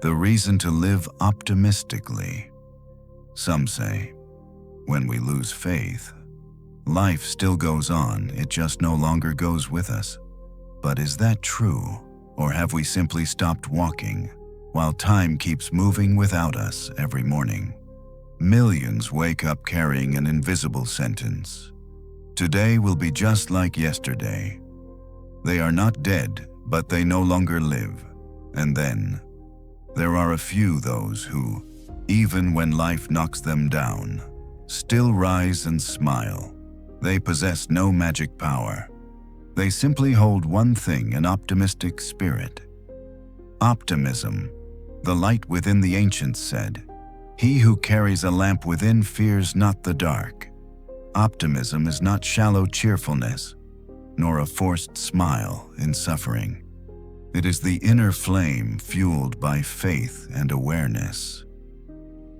the reason to live optimistically. Some say, when we lose faith, life still goes on, it just no longer goes with us. But is that true, or have we simply stopped walking, while time keeps moving without us every morning? Millions wake up carrying an invisible sentence. Today will be just like yesterday. They are not dead, but they no longer live. And then, there are a few those who, even when life knocks them down, still rise and smile. They possess no magic power. They simply hold one thing, an optimistic spirit. Optimism, the light within the ancients said, "He who carries a lamp within fears not the dark." Optimism is not shallow cheerfulness, nor a forced smile in suffering. It is the inner flame fueled by faith and awareness.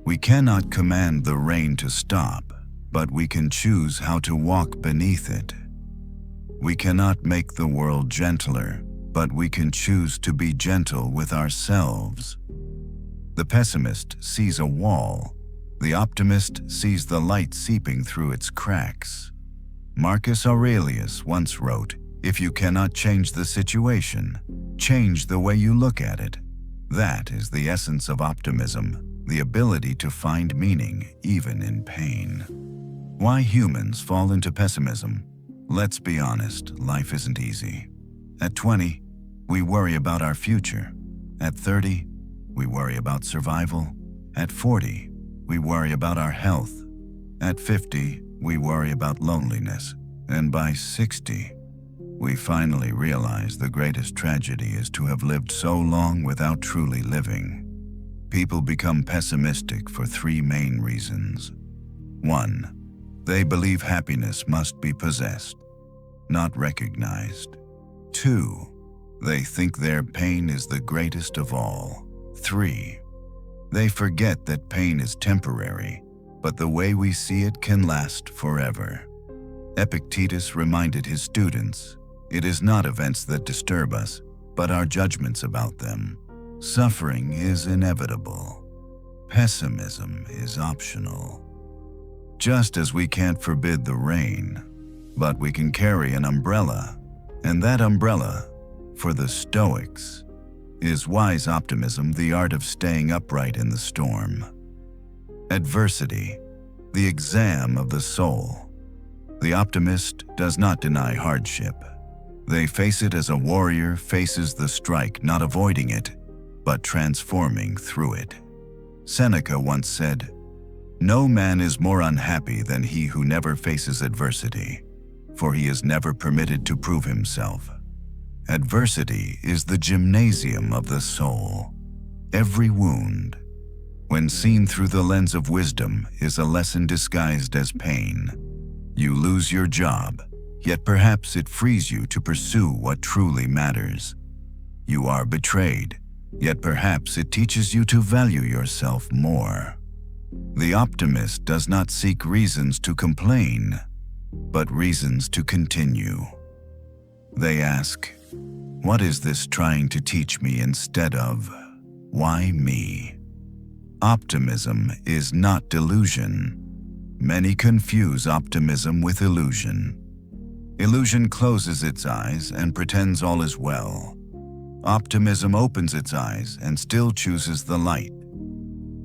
We cannot command the rain to stop, but we can choose how to walk beneath it. We cannot make the world gentler, but we can choose to be gentle with ourselves. The pessimist sees a wall. The optimist sees the light seeping through its cracks. Marcus Aurelius once wrote, "If you cannot change the situation, change the way you look at it." That is the essence of optimism, the ability to find meaning even in pain. Why humans fall into pessimism? Let's be honest, life isn't easy. At 20, we worry about our future. At 30, we worry about survival. At 40, we worry about our health. At 50, we worry about loneliness. And by 60, we finally realize the greatest tragedy is to have lived so long without truly living. People become pessimistic for three main reasons. 1. They believe happiness must be possessed, not recognized. 2. They think their pain is the greatest of all. 3. They forget that pain is temporary, but the way we see it can last forever. Epictetus reminded his students, "It is not events that disturb us, but our judgments about them. Suffering is inevitable. Pessimism is optional." Just as we can't forbid the rain, but we can carry an umbrella, and that umbrella, for the Stoics, is wise optimism, the art of staying upright in the storm. Adversity, the exam of the soul. The optimist does not deny hardship. They face it as a warrior faces the strike, not avoiding it, but transforming through it. Seneca once said, "No man is more unhappy than he who never faces adversity, for he is never permitted to prove himself." Adversity is the gymnasium of the soul. Every wound, when seen through the lens of wisdom, is a lesson disguised as pain. You lose your job, yet perhaps it frees you to pursue what truly matters. You are betrayed, yet perhaps it teaches you to value yourself more. The optimist does not seek reasons to complain, but reasons to continue. They ask, "What is this trying to teach me?" instead of, "Why me?" Optimism is not delusion. Many confuse optimism with illusion. Illusion closes its eyes and pretends all is well. Optimism opens its eyes and still chooses the light.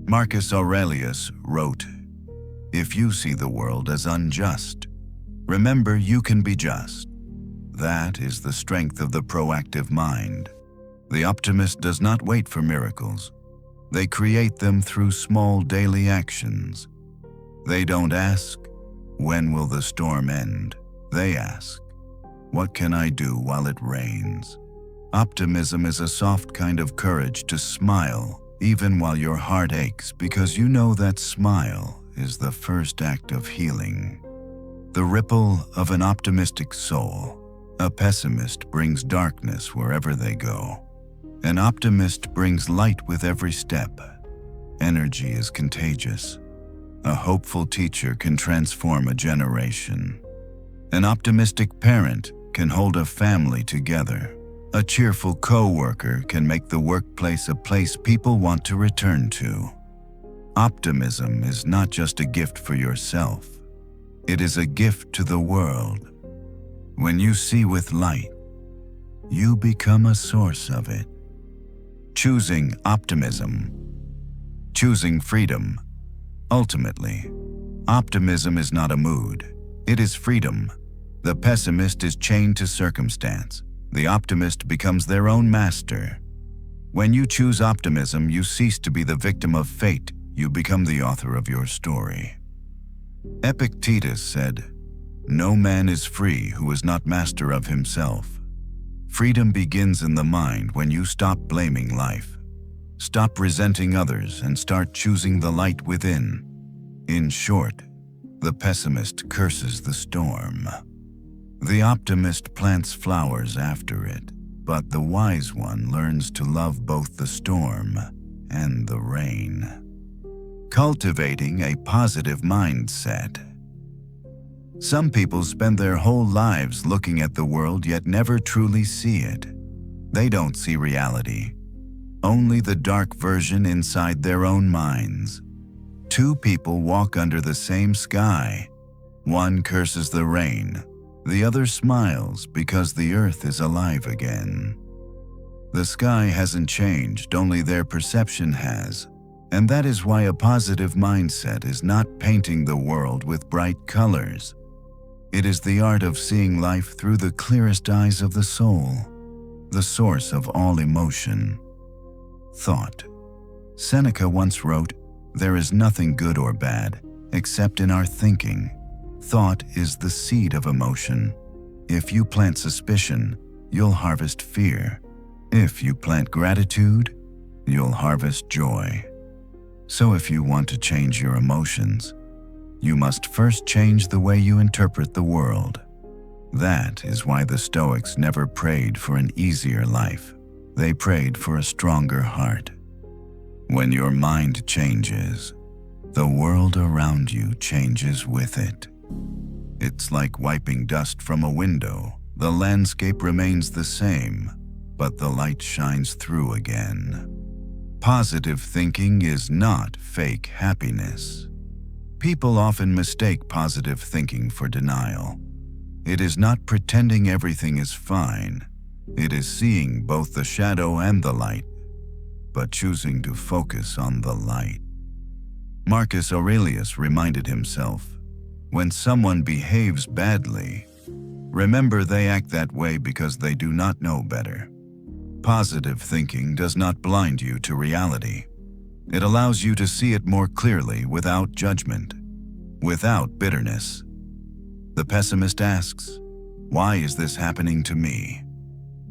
Marcus Aurelius wrote, "If you see the world as unjust, remember you can be just." That is the strength of the proactive mind. The optimist does not wait for miracles. They create them through small daily actions. They don't ask, "When will the storm end?" They ask, "What can I do while it rains?" Optimism is a soft kind of courage to smile even while your heart aches, because you know that smile is the first act of healing. The ripple of an optimistic soul. A pessimist brings darkness wherever they go. An optimist brings light with every step. Energy is contagious. A hopeful teacher can transform a generation. An optimistic parent can hold a family together. A cheerful co-worker can make the workplace a place people want to return to. Optimism is not just a gift for yourself. It is a gift to the world. When you see with light, you become a source of it. Choosing optimism. Choosing freedom. Ultimately, optimism is not a mood. It is freedom. The pessimist is chained to circumstance. The optimist becomes their own master. When you choose optimism, you cease to be the victim of fate. You become the author of your story. Epictetus said, "No man is free who is not master of himself." Freedom begins in the mind when you stop blaming life. Stop resenting others and start choosing the light within. In short, the pessimist curses the storm. The optimist plants flowers after it, but the wise one learns to love both the storm and the rain. Cultivating a positive mindset. Some people spend their whole lives looking at the world yet never truly see it. They don't see reality, only the dark version inside their own minds. Two people walk under the same sky. One curses the rain, the other smiles because the earth is alive again. The sky hasn't changed, only their perception has. And that is why a positive mindset is not painting the world with bright colors. It is the art of seeing life through the clearest eyes of the soul, the source of all emotion. Thought. Seneca once wrote, "There is nothing good or bad, except in our thinking. Thought is the seed of emotion. If you plant suspicion, you'll harvest fear. If you plant gratitude, you'll harvest joy." So if you want to change your emotions, you must first change the way you interpret the world. That is why the Stoics never prayed for an easier life. They prayed for a stronger heart. When your mind changes, the world around you changes with it. It's like wiping dust from a window. The landscape remains the same, but the light shines through again. Positive thinking is not fake happiness. People often mistake positive thinking for denial. It is not pretending everything is fine. It is seeing both the shadow and the light, but choosing to focus on the light. Marcus Aurelius reminded himself, "When someone behaves badly, remember they act that way because they do not know better." Positive thinking does not blind you to reality. It allows you to see it more clearly without judgment, without bitterness. The pessimist asks, "Why is this happening to me?"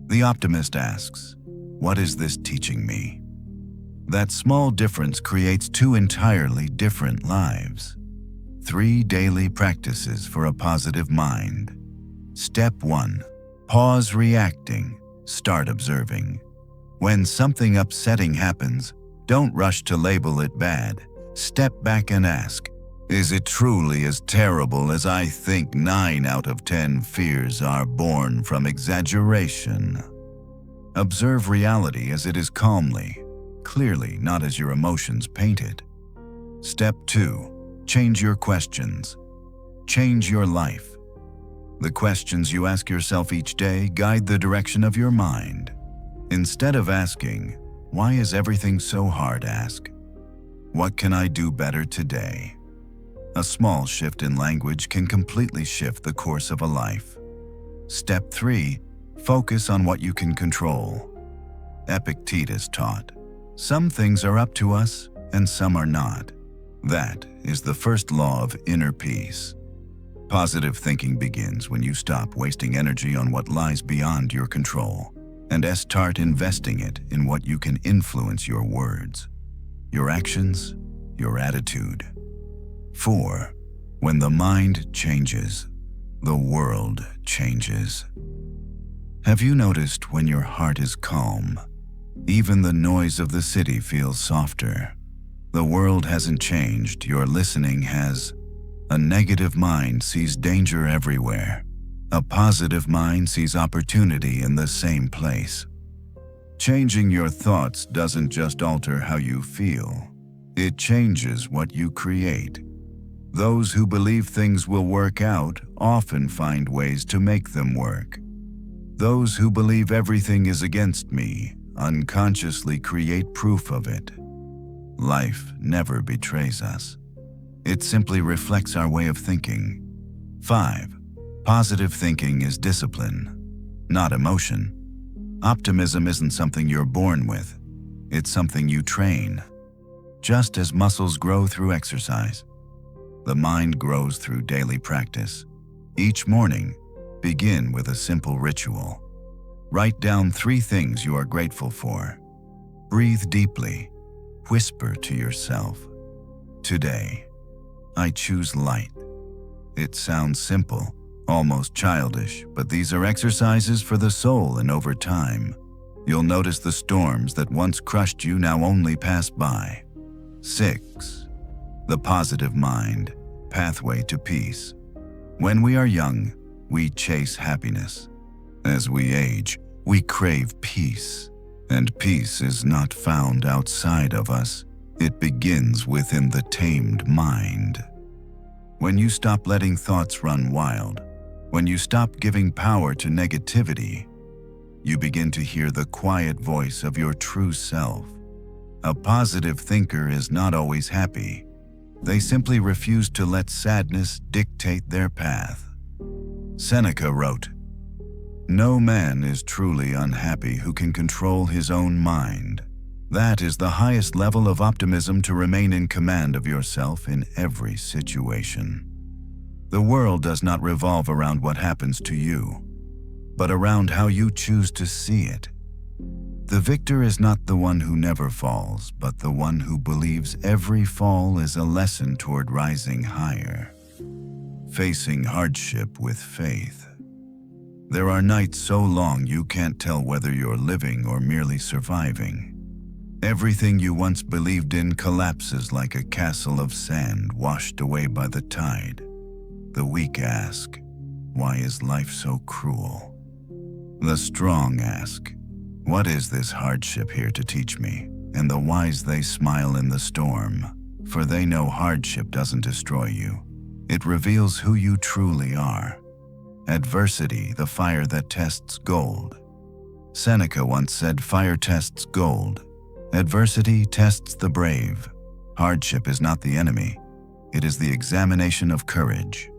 The optimist asks, "What is this teaching me?" That small difference creates two entirely different lives. 3 daily practices for a positive mind. Step 1. Pause reacting. Start observing. When something upsetting happens, don't rush to label it bad. Step back and ask, is it truly as terrible as I think? 9 out of 10 fears are born from exaggeration. Observe reality as it is calmly, clearly, not as your emotions paint it. Step 2. Change your questions. Change your life. The questions you ask yourself each day guide the direction of your mind. Instead of asking, "Why is everything so hard?" ask, "What can I do better today?" A small shift in language can completely shift the course of a life. Step 3. Focus on what you can control. Epictetus taught, "Some things are up to us and some are not." That is the first law of inner peace. Positive thinking begins when you stop wasting energy on what lies beyond your control and start investing it in what you can influence: your words, your actions, your attitude. 4. When the mind changes, the world changes. Have you noticed when your heart is calm, even the noise of the city feels softer? The world hasn't changed, your listening has. A negative mind sees danger everywhere. A positive mind sees opportunity in the same place. Changing your thoughts doesn't just alter how you feel, it changes what you create. Those who believe things will work out often find ways to make them work. Those who believe everything is against me unconsciously create proof of it. Life never betrays us. It simply reflects our way of thinking. 5. Positive thinking is discipline, not emotion. Optimism isn't something you're born with. It's something you train. Just as muscles grow through exercise, the mind grows through daily practice. Each morning, begin with a simple ritual. Write down 3 things you are grateful for. Breathe deeply. Whisper to yourself, "Today, I choose light." It sounds simple, almost childish, but these are exercises for the soul, and over time, you'll notice the storms that once crushed you now only pass by. 6. The positive mind, pathway to peace. When we are young, we chase happiness. As we age, we crave peace. And peace is not found outside of us. It begins within the tamed mind. When you stop letting thoughts run wild, when you stop giving power to negativity, you begin to hear the quiet voice of your true self. A positive thinker is not always happy. They simply refuse to let sadness dictate their path. Seneca wrote, "No man is truly unhappy who can control his own mind." That is the highest level of optimism, to remain in command of yourself in every situation. The world does not revolve around what happens to you, but around how you choose to see it. The victor is not the one who never falls, but the one who believes every fall is a lesson toward rising higher. Facing hardship with faith. There are nights so long you can't tell whether you're living or merely surviving. Everything you once believed in collapses like a castle of sand washed away by the tide. The weak ask, "Why is life so cruel?" The strong ask, "What is this hardship here to teach me?" And the wise, they smile in the storm, for they know hardship doesn't destroy you. It reveals who you truly are. Adversity, the fire that tests gold. Seneca once said, "Fire tests gold. Adversity tests the brave." Hardship is not the enemy. It is the examination of courage.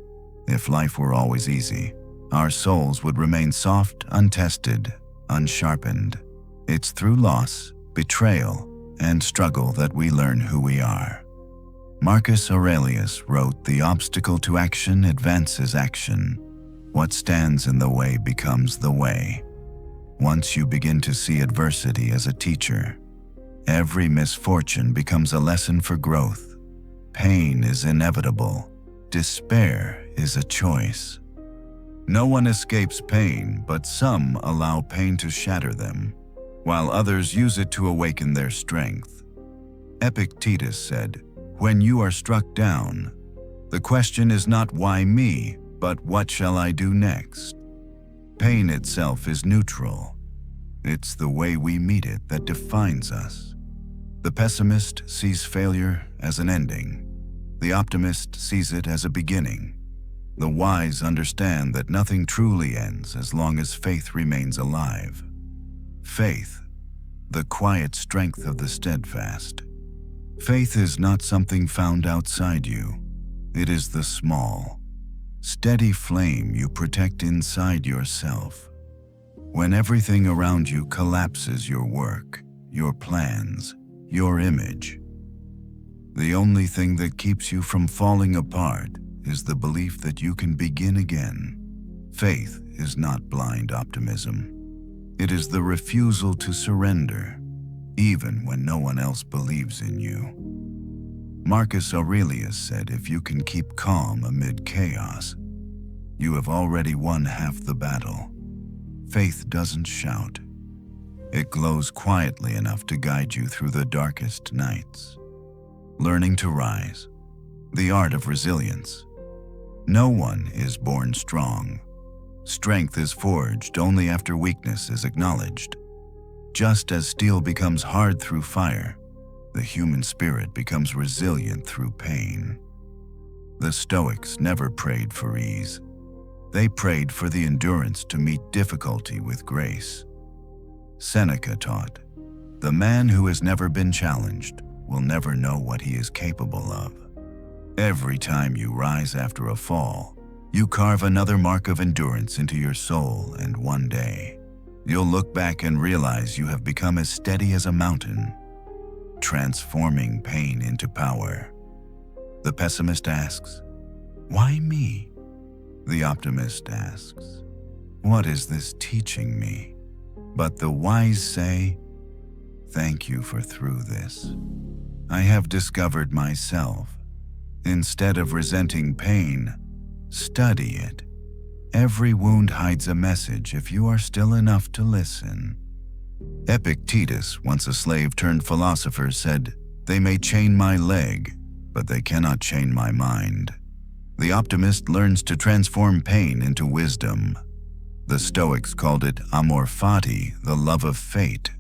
If life were always easy, our souls would remain soft, untested, unsharpened. It's through loss, betrayal, and struggle that we learn who we are. Marcus Aurelius wrote, "The obstacle to action advances action. What stands in the way becomes the way." Once you begin to see adversity as a teacher, every misfortune becomes a lesson for growth. Pain is inevitable. Despair is a choice. No one escapes pain, but some allow pain to shatter them, while others use it to awaken their strength. Epictetus said, "When you are struck down, the question is not why me, but what shall I do next?" Pain itself is neutral. It's the way we meet it that defines us. The pessimist sees failure as an ending. The optimist sees it as a beginning. The wise understand that nothing truly ends as long as faith remains alive. Faith, the quiet strength of the steadfast. Faith is not something found outside you. It is the small, steady flame you protect inside yourself. When everything around you collapses, your work, your plans, your image, the only thing that keeps you from falling apart is the belief that you can begin again. Faith is not blind optimism. It is the refusal to surrender, even when no one else believes in you. Marcus Aurelius said, "If you can keep calm amid chaos, you have already won half the battle." Faith doesn't shout. It glows quietly enough to guide you through the darkest nights. Learning to rise. The art of resilience. No one is born strong. Strength is forged only after weakness is acknowledged. Just as steel becomes hard through fire, the human spirit becomes resilient through pain. The Stoics never prayed for ease. They prayed for the endurance to meet difficulty with grace. Seneca taught, "The man who has never been challenged will never know what he is capable of." Every time you rise after a fall, you carve another mark of endurance into your soul, and one day, you'll look back and realize you have become as steady as a mountain, transforming pain into power. The pessimist asks, "Why me?" The optimist asks, "What is this teaching me?" But the wise say, "Thank you for through this. I have discovered myself. Instead of resenting pain, study it. Every wound hides a message if you are still enough to listen." Epictetus, once a slave turned philosopher, said, "They may chain my leg, but they cannot chain my mind." The optimist learns to transform pain into wisdom. The Stoics called it amor fati, the love of fate,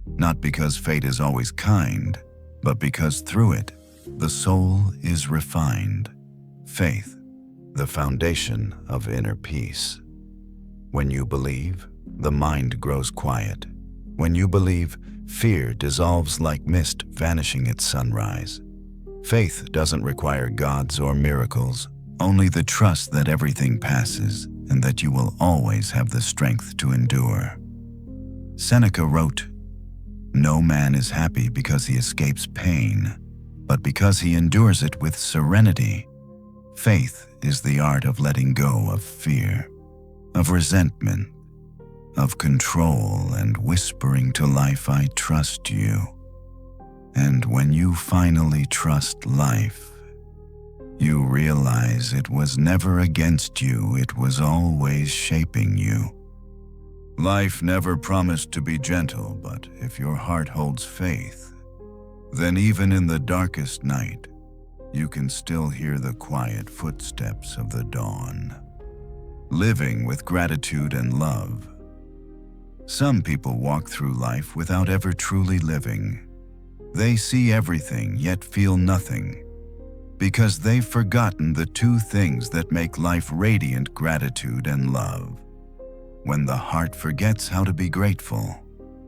not because fate is always kind, but because through it, the soul is refined. Faith, the foundation of inner peace. When you believe, the mind grows quiet. When you believe, fear dissolves like mist vanishing at sunrise. Faith doesn't require gods or miracles, only the trust that everything passes and that you will always have the strength to endure. Seneca wrote, "No man is happy because he escapes pain, but because he endures it with serenity." Faith is the art of letting go of fear, of resentment, of control, and whispering to life, "I trust you." And when you finally trust life, you realize it was never against you, it was always shaping you. Life never promised to be gentle, but if your heart holds faith, then even in the darkest night, you can still hear the quiet footsteps of the dawn. Living with gratitude and love. Some people walk through life without ever truly living. They see everything yet feel nothing, because they've forgotten the two things that make life radiant: gratitude and love. When the heart forgets how to be grateful,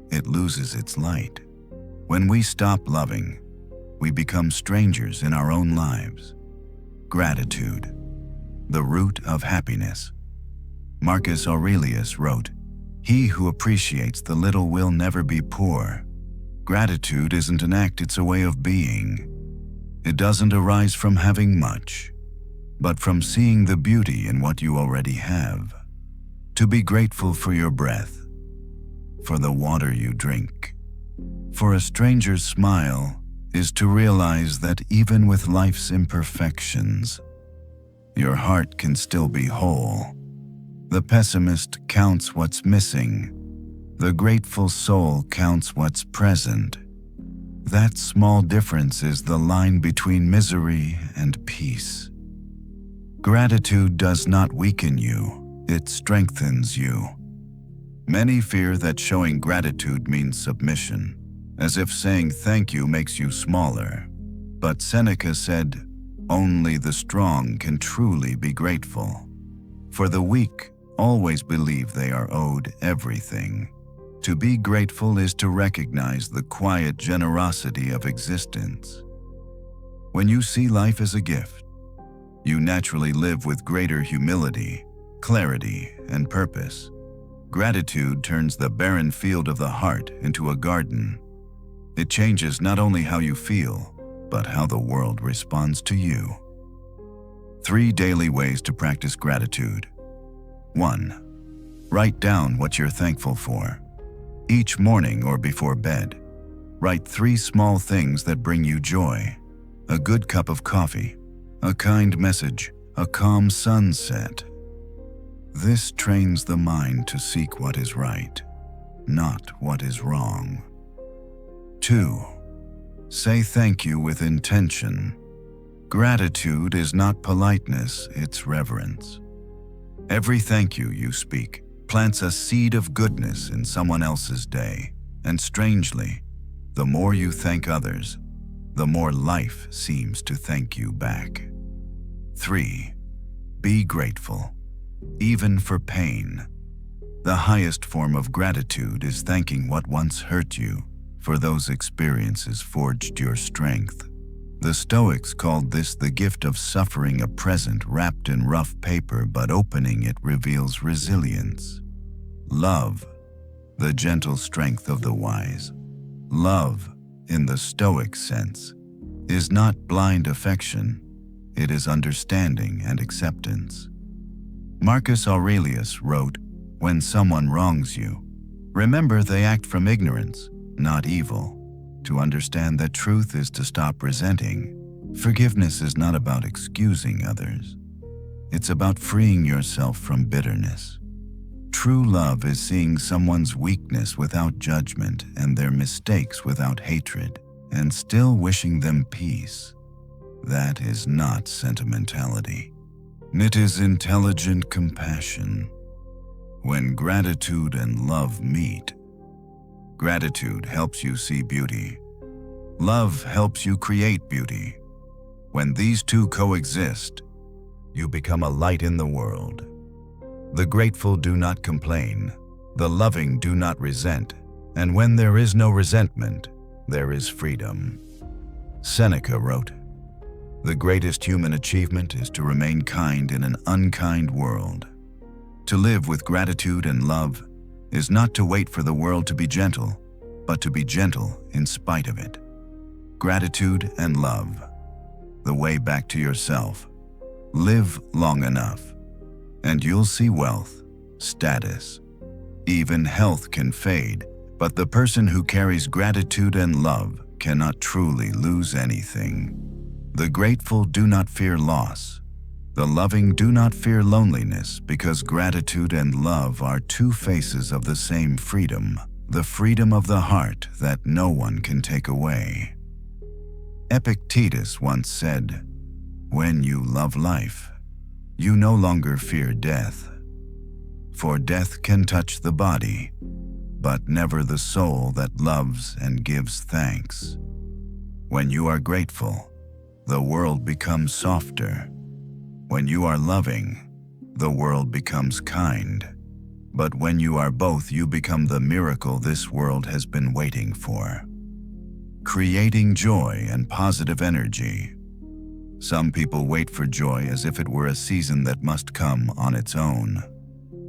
it loses its light. When we stop loving, we become strangers in our own lives. Gratitude, the root of happiness. Marcus Aurelius wrote, "He who appreciates the little will never be poor." Gratitude isn't an act, it's a way of being. It doesn't arise from having much, but from seeing the beauty in what you already have. To be grateful for your breath, for the water you drink, for a stranger's smile, is to realize that even with life's imperfections, your heart can still be whole. The pessimist counts what's missing. The grateful soul counts what's present. That small difference is the line between misery and peace. Gratitude does not weaken you, it strengthens you. Many fear that showing gratitude means submission, as if saying thank you makes you smaller. But Seneca said, "Only the strong can truly be grateful." For the weak always believe they are owed everything. To be grateful is to recognize the quiet generosity of existence. When you see life as a gift, you naturally live with greater humility, clarity, and purpose. Gratitude turns the barren field of the heart into a garden. It changes not only how you feel, but how the world responds to you. 3 daily ways to practice gratitude. 1. Write down what you're thankful for. Each morning or before bed, write 3 small things that bring you joy. A good cup of coffee, a kind message, a calm sunset. This trains the mind to seek what is right, not what is wrong. 2. Say thank you with intention. Gratitude is not politeness, it's reverence. Every thank you you speak plants a seed of goodness in someone else's day, and strangely, the more you thank others, the more life seems to thank you back. 3. Be grateful, even for pain. The highest form of gratitude is thanking what once hurt you, for those experiences forged your strength. The Stoics called this the gift of suffering, a present wrapped in rough paper, but opening it reveals resilience. Love, the gentle strength of the wise. Love, in the Stoic sense, is not blind affection, it is understanding and acceptance. Marcus Aurelius wrote, "When someone wrongs you, remember they act from ignorance, not evil. To understand that truth is to stop resenting. Forgiveness is not about excusing others. It's about freeing yourself from bitterness. True love is seeing someone's weakness without judgment and their mistakes without hatred, and still wishing them peace. That is not sentimentality. It is intelligent compassion. When gratitude and love meet, gratitude helps you see beauty. Love helps you create beauty. When these two coexist, you become a light in the world. The grateful do not complain, the loving do not resent, and when there is no resentment, there is freedom." Seneca wrote, "The greatest human achievement is to remain kind in an unkind world. To live with gratitude and love is not to wait for the world to be gentle, but to be gentle in spite of it. Gratitude and love, the way back to yourself. Live long enough, and you'll see wealth, status, even health can fade, but the person who carries gratitude and love cannot truly lose anything. The grateful do not fear loss. The loving do not fear loneliness, because gratitude and love are two faces of the same freedom, the freedom of the heart that no one can take away." Epictetus once said, "When you love life, you no longer fear death. For death can touch the body, but never the soul that loves and gives thanks. When you are grateful, the world becomes softer. When you are loving, the world becomes kind. But when you are both, you become the miracle this world has been waiting for." Creating joy and positive energy. Some people wait for joy as if it were a season that must come on its own.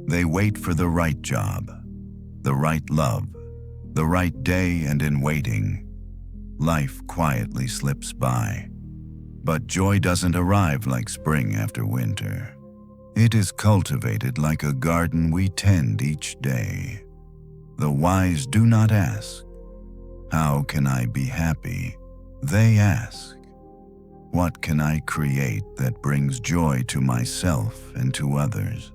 They wait for the right job, the right love, the right day, and in waiting, life quietly slips by. But joy doesn't arrive like spring after winter. It is cultivated like a garden we tend each day. The wise do not ask, "How can I be happy?" They ask, "What can I create that brings joy to myself and to others?"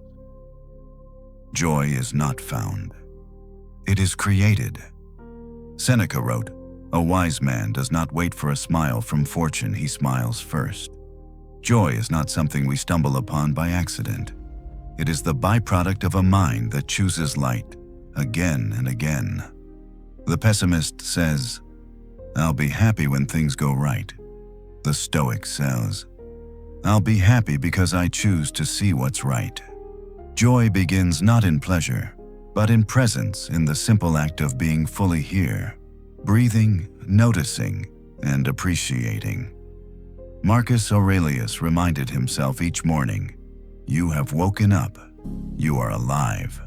Joy is not found. It is created. Seneca wrote, "A wise man does not wait for a smile from fortune, he smiles first." Joy is not something we stumble upon by accident. It is the byproduct of a mind that chooses light again and again. The pessimist says, "I'll be happy when things go right." The Stoic says, "I'll be happy because I choose to see what's right." Joy begins not in pleasure, but in presence, in the simple act of being fully here, breathing, noticing, and appreciating. Marcus Aurelius reminded himself each morning, "You have woken up. You are alive.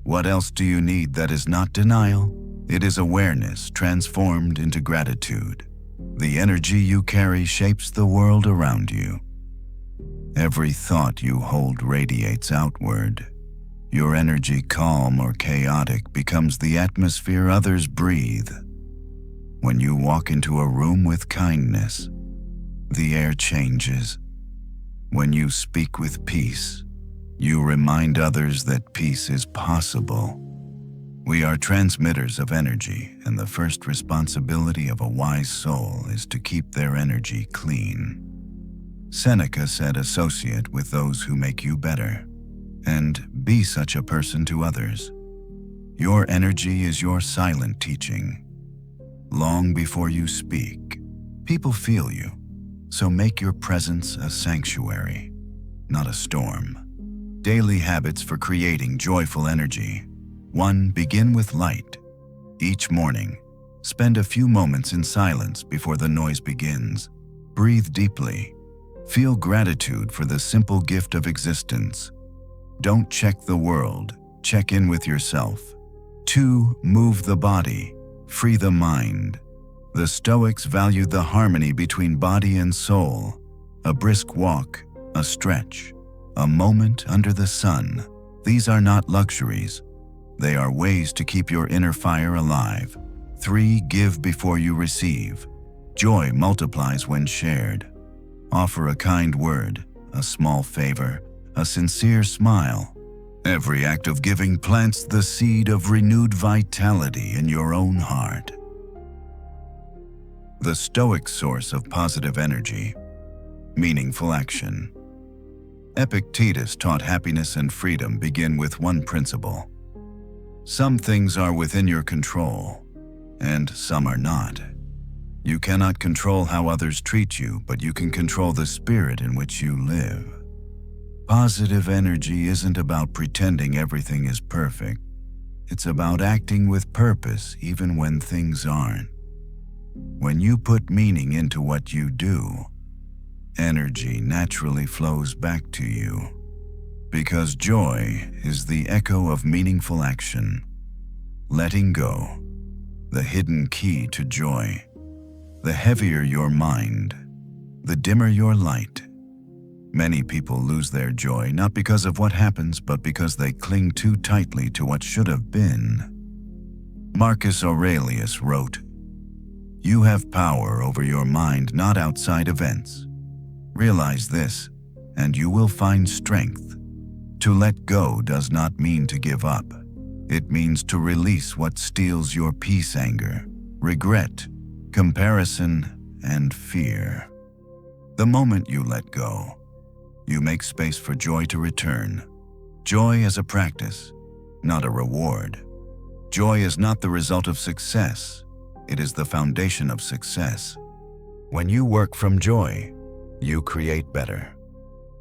What else do you need that is not denial? It is awareness transformed into gratitude. The energy you carry shapes the world around you. Every thought you hold radiates outward. Your energy, calm or chaotic, becomes the atmosphere others breathe. When you walk into a room with kindness, the air changes. When you speak with peace, you remind others that peace is possible. We are transmitters of energy, and the first responsibility of a wise soul is to keep their energy clean." Seneca said, "Associate with those who make you better, and be such a person to others. Your energy is your silent teaching. Long before you speak, people feel you, so make your presence a sanctuary, not a storm. Daily habits for creating joyful energy. 1. Begin with light. Each morning, spend a few moments in silence before the noise begins. Breathe deeply. Feel gratitude for the simple gift of existence. Don't check the world, check in with yourself. 2. Move the body, free the mind. The Stoics valued the harmony between body and soul. A brisk walk, a stretch, a moment under the sun. These are not luxuries. They are ways to keep your inner fire alive. 3. Give before you receive. Joy multiplies when shared. Offer a kind word, a small favor, a sincere smile. Every act of giving plants the seed of renewed vitality in your own heart. The Stoic source of positive energy. Meaningful action. Epictetus taught happiness and freedom begin with one principle. Some things are within your control, and some are not. You cannot control how others treat you, but you can control the spirit in which you live. Positive energy isn't about pretending everything is perfect. It's about acting with purpose even when things aren't. When you put meaning into what you do, energy naturally flows back to you. Because joy is the echo of meaningful action. Letting go, the hidden key to joy. The heavier your mind, the dimmer your light. Many people lose their joy not because of what happens, but because they cling too tightly to what should have been. Marcus Aurelius wrote, "You have power over your mind, not outside events. Realize this, and you will find strength. To let go does not mean to give up. It means to release what steals your peace: anger, regret, comparison, and fear. The moment you let go, you make space for joy to return. Joy is a practice, not a reward. Joy is not the result of success. It is the foundation of success. When you work from joy, you create better.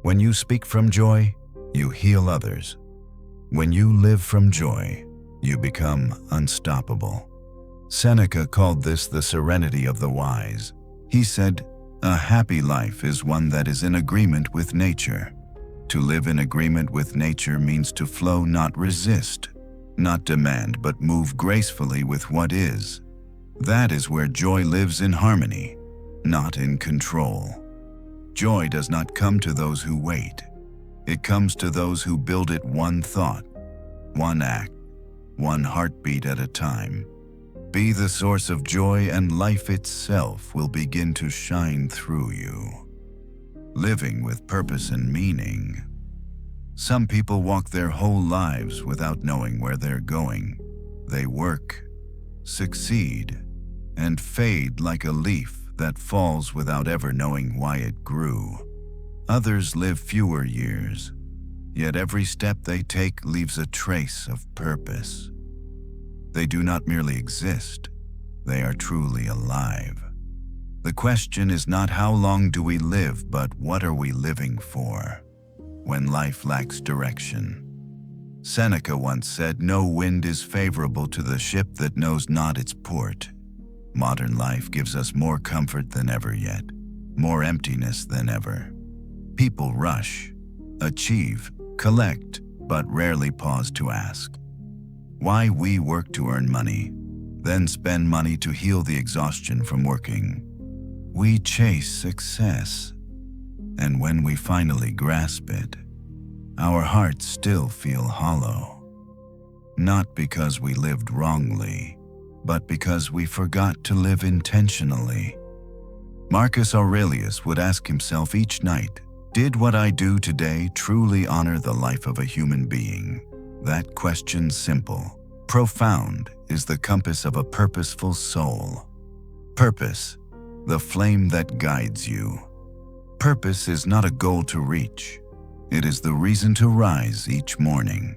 When you speak from joy, you heal others. When you live from joy, you become unstoppable." Seneca called this the serenity of the wise. He said, "A happy life is one that is in agreement with nature." To live in agreement with nature means to flow, not resist, not demand, but move gracefully with what is. That is where joy lives, in harmony, not in control. Joy does not come to those who wait. It comes to those who build it one thought, one act, one heartbeat at a time. Be the source of joy, and life itself will begin to shine through you. Living with purpose and meaning. Some people walk their whole lives without knowing where they're going. They work, succeed, and fade like a leaf that falls without ever knowing why it grew. Others live fewer years, yet every step they take leaves a trace of purpose. They do not merely exist, they are truly alive. The question is not how long do we live, but what are we living for when life lacks direction? Seneca once said, "No wind is favorable to the ship that knows not its port." Modern life gives us more comfort than ever yet, more emptiness than ever. People rush, achieve, collect, but rarely pause to ask why. We work to earn money, then spend money to heal the exhaustion from working. We chase success, and when we finally grasp it, our hearts still feel hollow. Not because we lived wrongly, but because we forgot to live intentionally. Marcus Aurelius would ask himself each night, "Did what I do today truly honor the life of a human being?" That question, simple, profound, is the compass of a purposeful soul. Purpose, the flame that guides you. Purpose is not a goal to reach. It is the reason to rise each morning.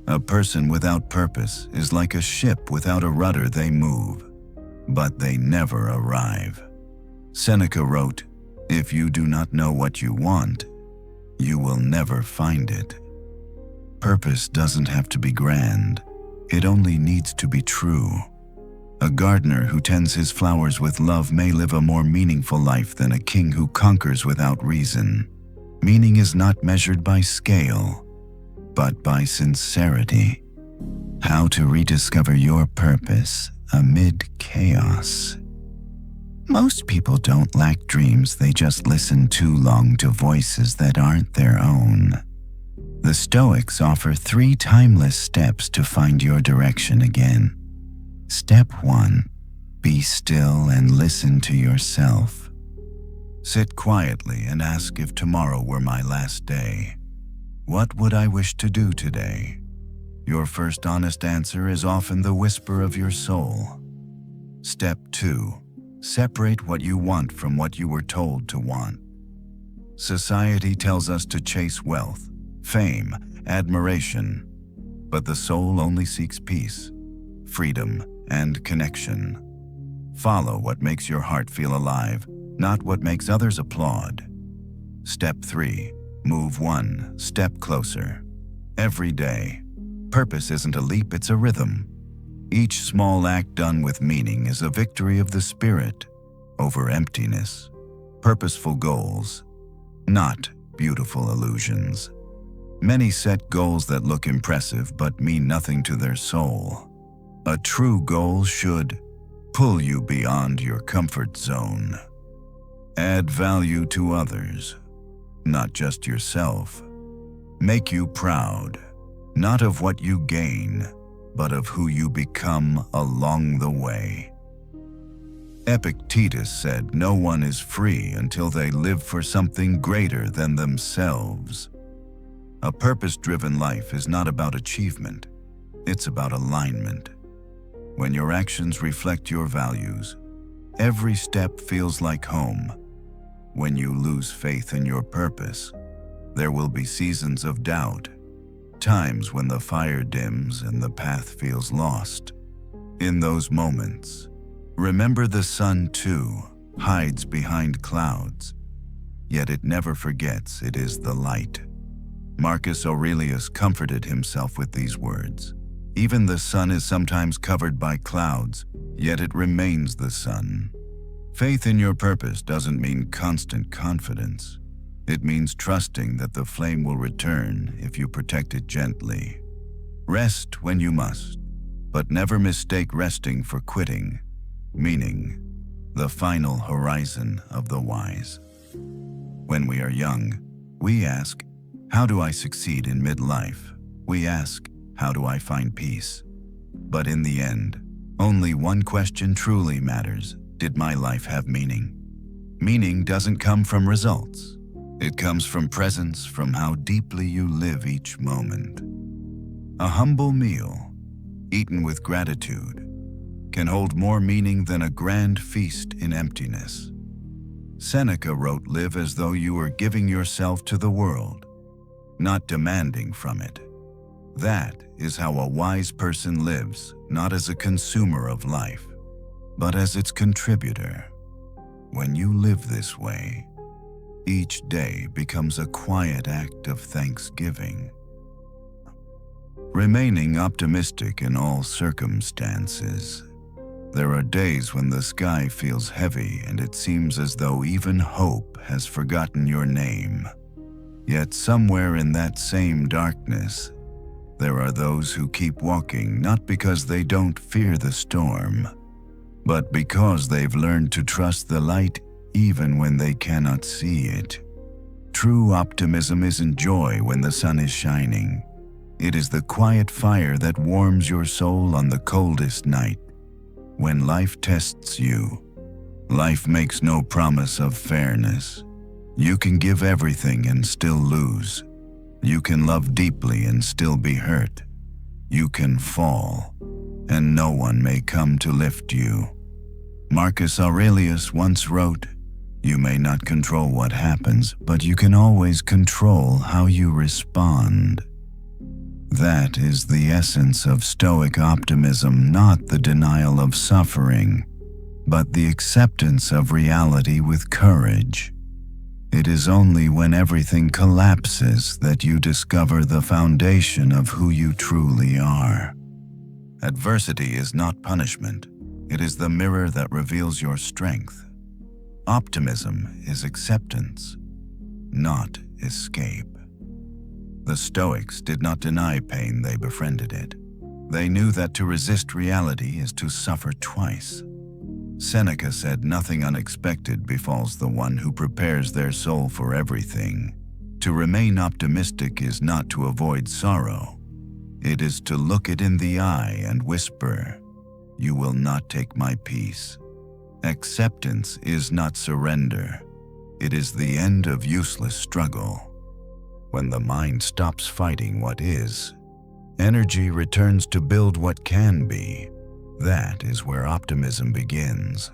A person without purpose is like a ship without a rudder. They move, but they never arrive. Seneca wrote, "If you do not know what you want, you will never find it." Purpose doesn't have to be grand. It only needs to be true. A gardener who tends his flowers with love may live a more meaningful life than a king who conquers without reason. Meaning is not measured by scale, but by sincerity. How to rediscover your purpose amid chaos. Most people don't lack dreams, they just listen too long to voices that aren't their own. The Stoics offer 3 timeless steps to find your direction again. Step 1. Be still and listen to yourself. Sit quietly and ask, if tomorrow were my last day, what would I wish to do today? Your first honest answer is often the whisper of your soul. Step 2. Separate what you want from what you were told to want. Society tells us to chase wealth, fame, admiration, but the soul only seeks peace, freedom, and connection. Follow what makes your heart feel alive, not what makes others applaud. Step 3. Move 1 step closer. Every day. Purpose isn't a leap, it's a rhythm. Each small act done with meaning is a victory of the spirit over emptiness. Purposeful goals, not beautiful illusions. Many set goals that look impressive but mean nothing to their soul. A true goal should pull you beyond your comfort zone. Add value to others, not just yourself. Make you proud, not of what you gain, but of who you become along the way. Epictetus said, "No one is free until they live for something greater than themselves." A purpose-driven life is not about achievement, it's about alignment. When your actions reflect your values, every step feels like home. When you lose faith in your purpose, there will be seasons of doubt, times when the fire dims and the path feels lost. In those moments, remember the sun too hides behind clouds, yet it never forgets it is the light. Marcus Aurelius comforted himself with these words. Even the sun is sometimes covered by clouds, yet it remains the sun. Faith in your purpose doesn't mean constant confidence. It means trusting that the flame will return if you protect it gently. Rest when you must, but never mistake resting for quitting, meaning the final horizon of the wise. When we are young, we ask, how do I succeed in midlife? We ask, how do I find peace? But in the end, only one question truly matters. Did my life have meaning? Meaning doesn't come from results. It comes from presence, from how deeply you live each moment. A humble meal, eaten with gratitude, can hold more meaning than a grand feast in emptiness. Seneca wrote, "Live as though you were giving yourself to the world, not demanding from it." That is how a wise person lives, not as a consumer of life, but as its contributor. When you live this way, each day becomes a quiet act of thanksgiving. Remaining optimistic in all circumstances. There are days when the sky feels heavy and it seems as though even hope has forgotten your name. Yet somewhere in that same darkness, there are those who keep walking not because they don't fear the storm, but because they've learned to trust the light even when they cannot see it. True optimism isn't joy when the sun is shining. It is the quiet fire that warms your soul on the coldest night. When life tests you, life makes no promise of fairness. You can give everything and still lose. You can love deeply and still be hurt. You can fall, and no one may come to lift you. Marcus Aurelius once wrote, You may not control what happens, but you can always control how you respond. That is the essence of Stoic optimism, not the denial of suffering, but the acceptance of reality with courage. It is only when everything collapses that you discover the foundation of who you truly are. Adversity is not punishment. It is the mirror that reveals your strength. Optimism is acceptance, not escape. The Stoics did not deny pain, they befriended it. They knew that to resist reality is to suffer twice. Seneca said, "Nothing unexpected befalls the one who prepares their soul for everything." To remain optimistic is not to avoid sorrow. It is to look it in the eye and whisper, "You will not take my peace." Acceptance is not surrender. It is the end of useless struggle. When the mind stops fighting what is, energy returns to build what can be. That is where optimism begins.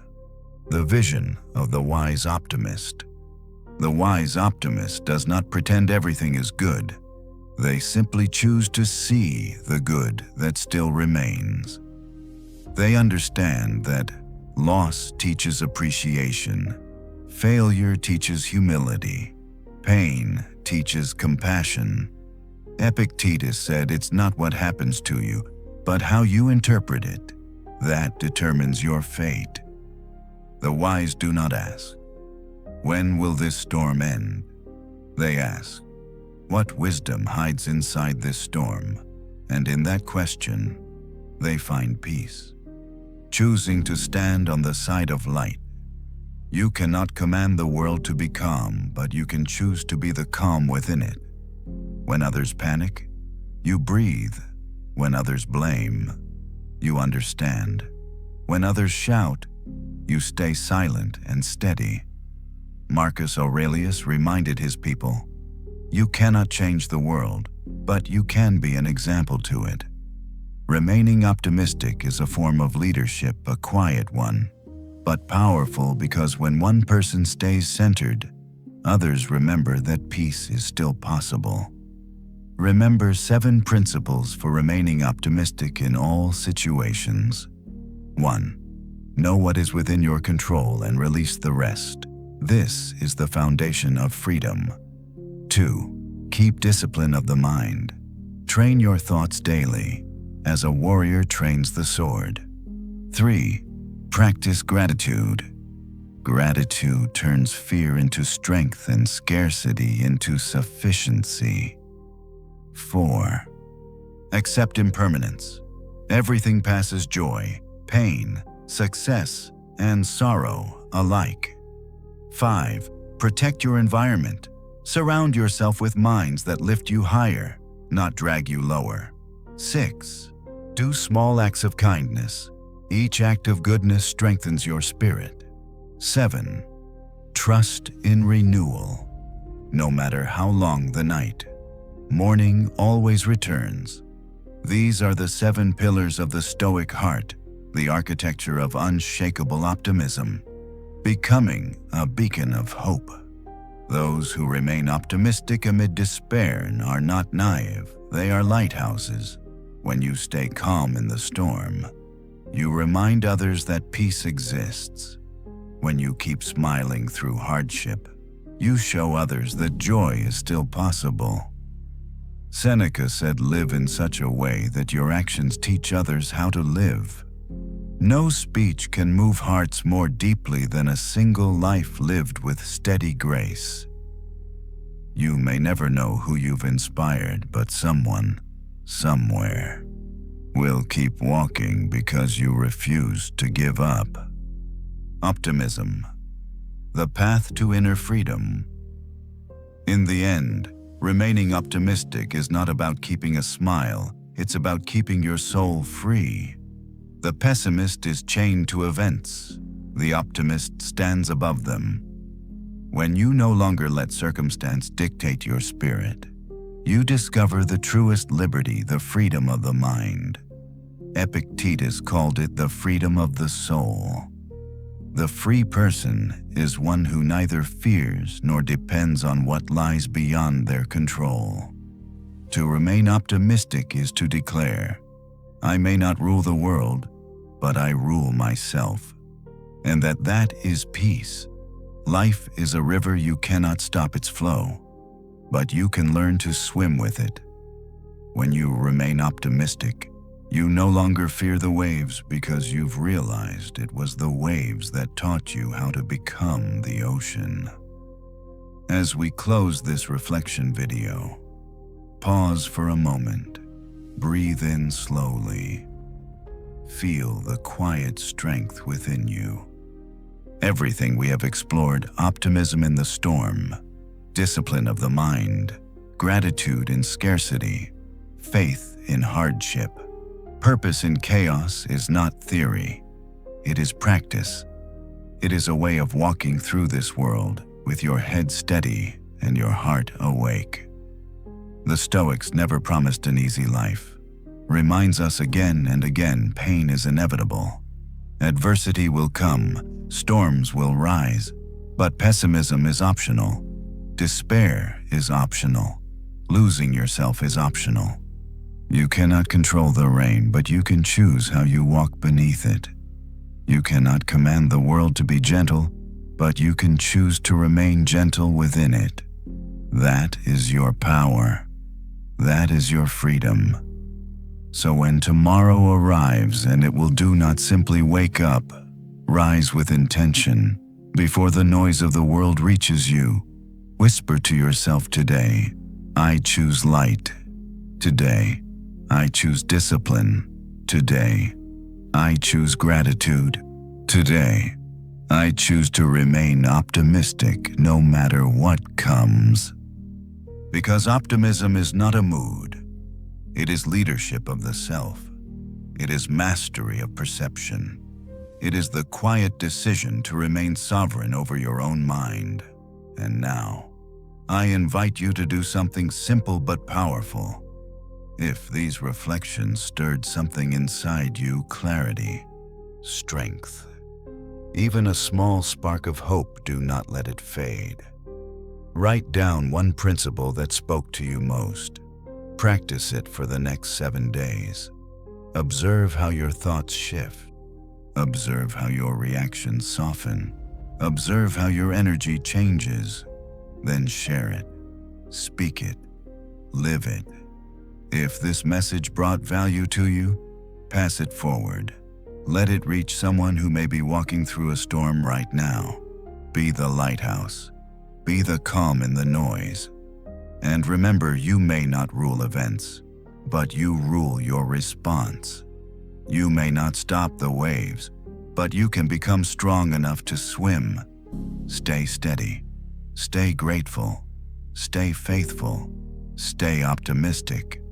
The vision of the wise optimist. The wise optimist does not pretend everything is good. They simply choose to see the good that still remains. They understand that loss teaches appreciation, failure teaches humility, pain teaches compassion. Epictetus said, "It's not what happens to you, but how you interpret it. That determines your fate." The wise do not ask, "When will this storm end?" They ask, "What wisdom hides inside this storm?" And in that question, they find peace. Choosing to stand on the side of light. You cannot command the world to be calm, but you can choose to be the calm within it. When others panic, you breathe. When others blame, you understand. When others shout, you stay silent and steady. Marcus Aurelius reminded his people, "You cannot change the world, but you can be an example to it." Remaining optimistic is a form of leadership, a quiet one, but powerful, because when one person stays centered, others remember that peace is still possible. Remember 7 principles for remaining optimistic in all situations. 1. Know what is within your control and release the rest. This is the foundation of freedom. 2. Keep discipline of the mind. Train your thoughts daily, as a warrior trains the sword. 3. Practice gratitude. Gratitude turns fear into strength and scarcity into sufficiency. 4. Accept impermanence. Everything passes: joy, pain, success, and sorrow alike. 5. Protect your environment. Surround yourself with minds that lift you higher, not drag you lower. 6. Do small acts of kindness. Each act of goodness strengthens your spirit. 7. Trust in renewal. No matter how long the night, morning always returns. These are the 7 pillars of the Stoic heart, the architecture of unshakable optimism, becoming a beacon of hope. Those who remain optimistic amid despair are not naive, they are lighthouses. When you stay calm in the storm, you remind others that peace exists. When you keep smiling through hardship, you show others that joy is still possible. Seneca said, "Live in such a way that your actions teach others how to live." No speech can move hearts more deeply than a single life lived with steady grace. You may never know who you've inspired, but someone, somewhere, will keep walking because you refuse to give up. Optimism, the path to inner freedom. In the end, remaining optimistic is not about keeping a smile, it's about keeping your soul free. The pessimist is chained to events. The optimist stands above them. When you no longer let circumstance dictate your spirit, you discover the truest liberty, the freedom of the mind. Epictetus called it the freedom of the soul. The free person is one who neither fears nor depends on what lies beyond their control. To remain optimistic is to declare, I may not rule the world, but I rule myself. And that is peace. Life is a river, you cannot stop its flow, but you can learn to swim with it. When you remain optimistic, you no longer fear the waves because you've realized it was the waves that taught you how to become the ocean. As we close this reflection video, pause for a moment. Breathe in slowly. Feel the quiet strength within you. Everything we have explored, optimism in the storm, discipline of the mind, gratitude in scarcity, faith in hardship, purpose in chaos, is not theory. It is practice. It is a way of walking through this world with your head steady and your heart awake. The Stoics never promised an easy life. Reminds us again and again, pain is inevitable. Adversity will come, storms will rise, but pessimism is optional. Despair is optional. Losing yourself is optional. You cannot control the rain, but you can choose how you walk beneath it. You cannot command the world to be gentle, but you can choose to remain gentle within it. That is your power. That is your freedom. So when tomorrow arrives, and it will do, not simply wake up, rise with intention. Before the noise of the world reaches you, whisper to yourself today, I choose light. Today, I choose discipline. Today, I choose gratitude. Today, I choose to remain optimistic no matter what comes. Because optimism is not a mood. It is leadership of the self. It is mastery of perception. It is the quiet decision to remain sovereign over your own mind. And now, I invite you to do something simple but powerful. If these reflections stirred something inside you, clarity, strength, even a small spark of hope, do not let it fade. Write down one principle that spoke to you most. Practice it for the next 7 days. Observe how your thoughts shift. Observe how your reactions soften. Observe how your energy changes. Then share it. Speak it. Live it. If this message brought value to you, pass it forward. Let it reach someone who may be walking through a storm right now. Be the lighthouse. Be the calm in the noise. And remember, you may not rule events, but you rule your response. You may not stop the waves, but you can become strong enough to swim. Stay steady. Stay grateful. Stay faithful. Stay optimistic.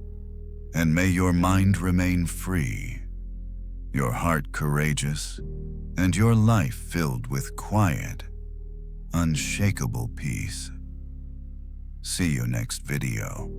And may your mind remain free, your heart courageous, and your life filled with quiet, unshakable peace. See you next video.